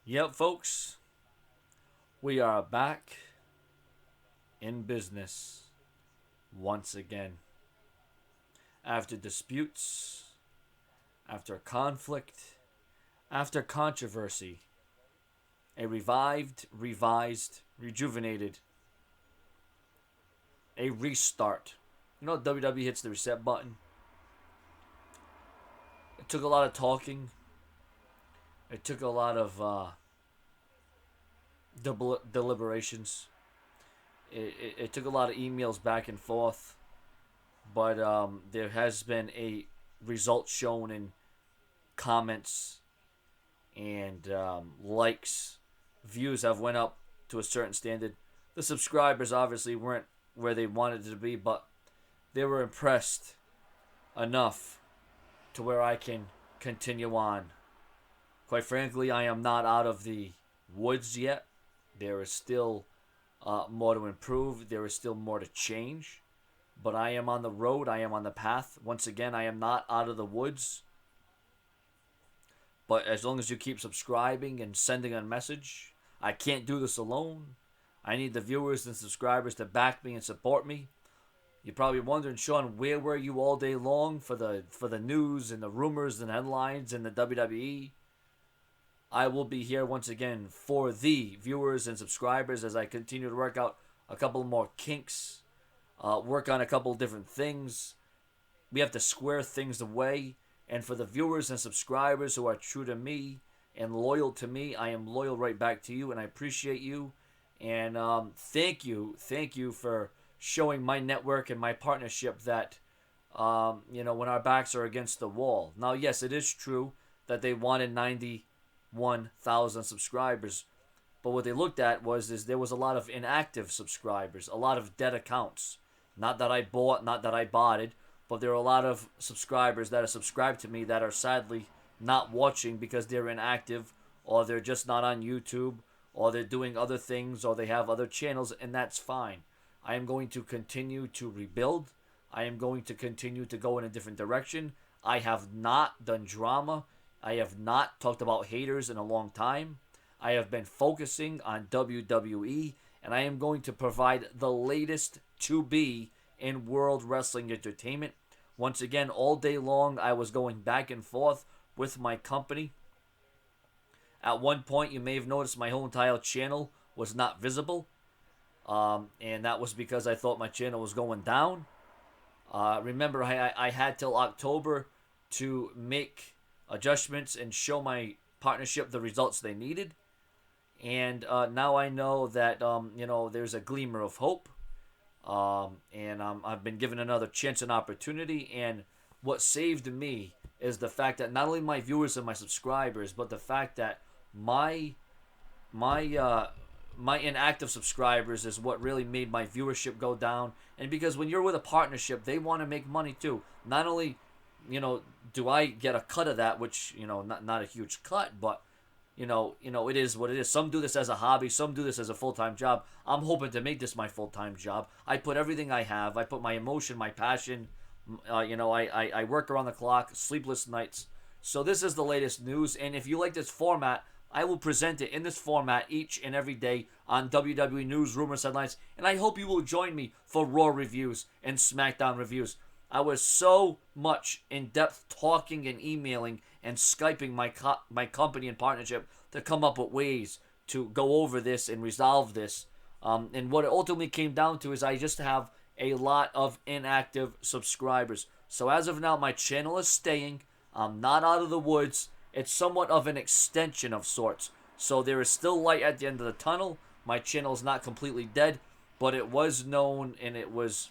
Yep, folks, we are back in business once again. After disputes, after conflict, after controversy, a revived, revised, rejuvenated, a restart. You know, WWE hits the reset button. It took a lot of talking. It took a lot of deliberations. It took a lot of emails back and forth, but there has been a result shown in comments and likes. Views have went up to a certain standard. The subscribers obviously weren't where they wanted to be, but they were impressed enough to where I can continue on. Quite frankly, I am not out of the woods yet. There is still more to improve. There is still more to change. But I am on the road. I am on the path. Once again, I am not out of the woods. But as long as you keep subscribing and sending a message, I can't do this alone. I need the viewers and subscribers to back me and support me. You're probably wondering, Sean, where were you all day long for the news and the rumors and headlines and the WWE? I will be here once again for the viewers and subscribers as I continue to work out a couple more kinks, work on a couple different things. We have to square things away. And for the viewers and subscribers who are true to me and loyal to me, I am loyal right back to you, and I appreciate you. And thank you for showing my network and my partnership that, when our backs are against the wall. Now, yes, it is true that they wanted 91,000 subscribers, but what they looked at is there was a lot of inactive subscribers, a lot of dead accounts. Not that I bought, not that I bought it, but there are a lot of subscribers that are subscribed to me that are sadly not watching because they're inactive, or they're just not on YouTube, or they're doing other things, or they have other channels, and that's fine. I am going to continue to rebuild. I am going to continue to go in a different direction. I have not done drama. I have not talked about haters in a long time. I have been focusing on WWE, and I am going to provide the latest to be in World Wrestling Entertainment. Once again, all day long, I was going back and forth with my company. At one point, you may have noticed my whole entire channel was not visible, and that was because I thought my channel was going down. Remember, I had till October to make adjustments and show my partnership the results they needed. And now I know that, there's a glimmer of hope. And I've been given another chance and opportunity. And what saved me is the fact that not only my viewers and my subscribers, but the fact that my inactive subscribers is what really made my viewership go down. And because when you're with a partnership, they want to make money too. Not only, do I get a cut of that, which, not a huge cut, but it is what it is. Some do this as a hobby. Some do this as a full-time job. I'm hoping to make this my full-time job. I put everything I have. I put my emotion, my passion. I work around the clock, sleepless nights. So this is the latest news. And if you like this format, I will present it in this format each and every day on WWE News, Rumors, Headlines. And I hope you will join me for Raw reviews and SmackDown reviews. I was so much in-depth talking and emailing and Skyping my company and partnership to come up with ways to go over this and resolve this. And what it ultimately came down to is I just have a lot of inactive subscribers. So as of now, my channel is staying. I'm not out of the woods. It's somewhat of an extension of sorts. So there is still light at the end of the tunnel. My channel is not completely dead, but it was known and it was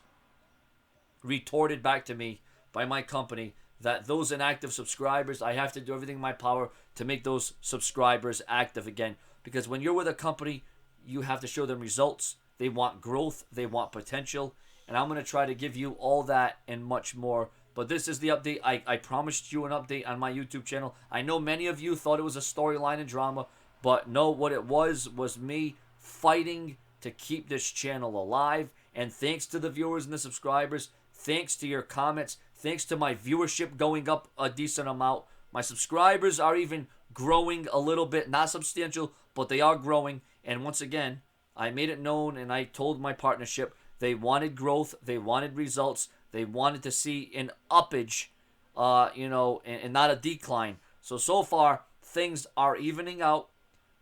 retorted back to me by my company that those inactive subscribers, I have to do everything in my power to make those subscribers active again. Because when you're with a company, you have to show them results. They want growth. They want potential. And I'm going to try to give you all that and much more. But this is the update. I promised you an update on my YouTube channel. I know many of you thought it was a storyline and drama. But no, what it was me fighting to keep this channel alive. And thanks to the viewers and the subscribers, thanks to your comments, thanks to my viewership going up a decent amount, my subscribers are even growing a little bit, not substantial, but they are growing. And once again, I made it known and I told my partnership they wanted growth, they wanted results, they wanted to see an uppage, and not a decline. So far, things are evening out.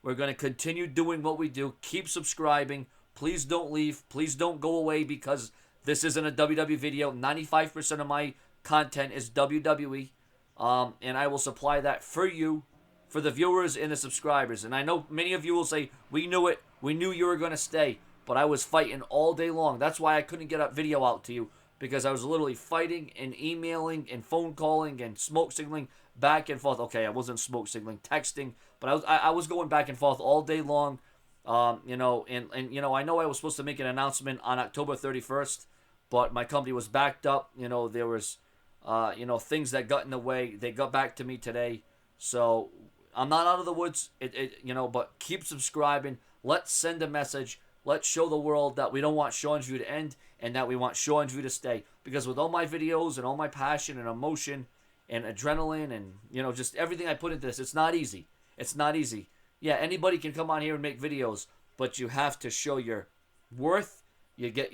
We're going to continue doing what we do. Keep subscribing. Please don't leave. Please don't go away because this isn't a WWE video. 95% of my content is WWE. And I will supply that for you, for the viewers and the subscribers. And I know many of you will say, we knew it. We knew you were going to stay. But I was fighting all day long. That's why I couldn't get a video out to you. Because I was literally fighting and emailing and phone calling and smoke signaling back and forth. Okay, I wasn't smoke signaling, texting. But I was going back and forth all day long. I know I was supposed to make an announcement on October 31st. But my company was backed up. There was, things that got in the way. They got back to me today. So I'm not out of the woods. But keep subscribing. Let's send a message. Let's show the world that we don't want Sean's View to end and that we want Sean's View to stay. Because with all my videos and all my passion and emotion and adrenaline and, just everything I put into this, it's not easy. It's not easy. Yeah, anybody can come on here and make videos, but you have to show your worth. You got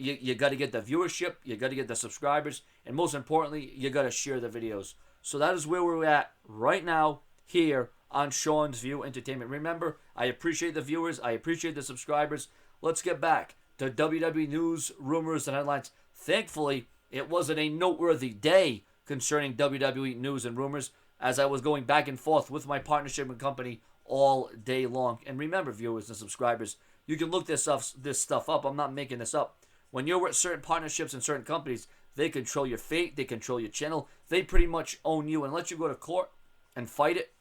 to get the viewership. You got to get the subscribers. And most importantly, you got to share the videos. So that is where we're at right now here on Sean's View Entertainment. Remember, I appreciate the viewers. I appreciate the subscribers. Let's get back to WWE news, rumors, and headlines. Thankfully, it wasn't a noteworthy day concerning WWE news and rumors as I was going back and forth with my partnership and company all day long. And remember, viewers and subscribers, you can look this stuff up. I'm not making this up. When you're with certain partnerships and certain companies, they control your fate. They control your channel. They pretty much own you. And let you go to court and fight it,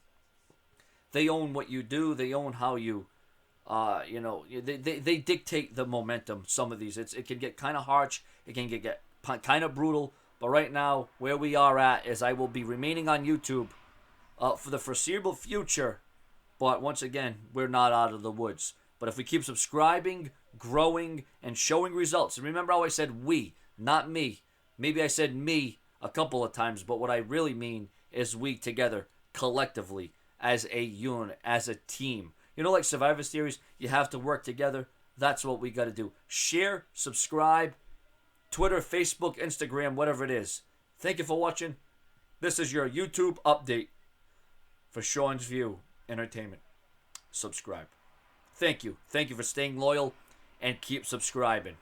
they own what you do. They own how you... they dictate the momentum. Some of these, it can get kind of harsh. It can get kind of brutal. But right now, where we are at is I will be remaining on YouTube for the foreseeable future. But once again, we're not out of the woods. But if we keep subscribing, growing, and showing results, and remember how I said we, not me. Maybe I said me a couple of times, but what I really mean is we together, collectively, as a unit, as a team. Like Survivor Series, you have to work together. That's what we got to do. Share, subscribe, Twitter, Facebook, Instagram, whatever it is. Thank you for watching. This is your YouTube update for Sean's View Entertainment. Subscribe. Thank you. Thank you for staying loyal and keep subscribing.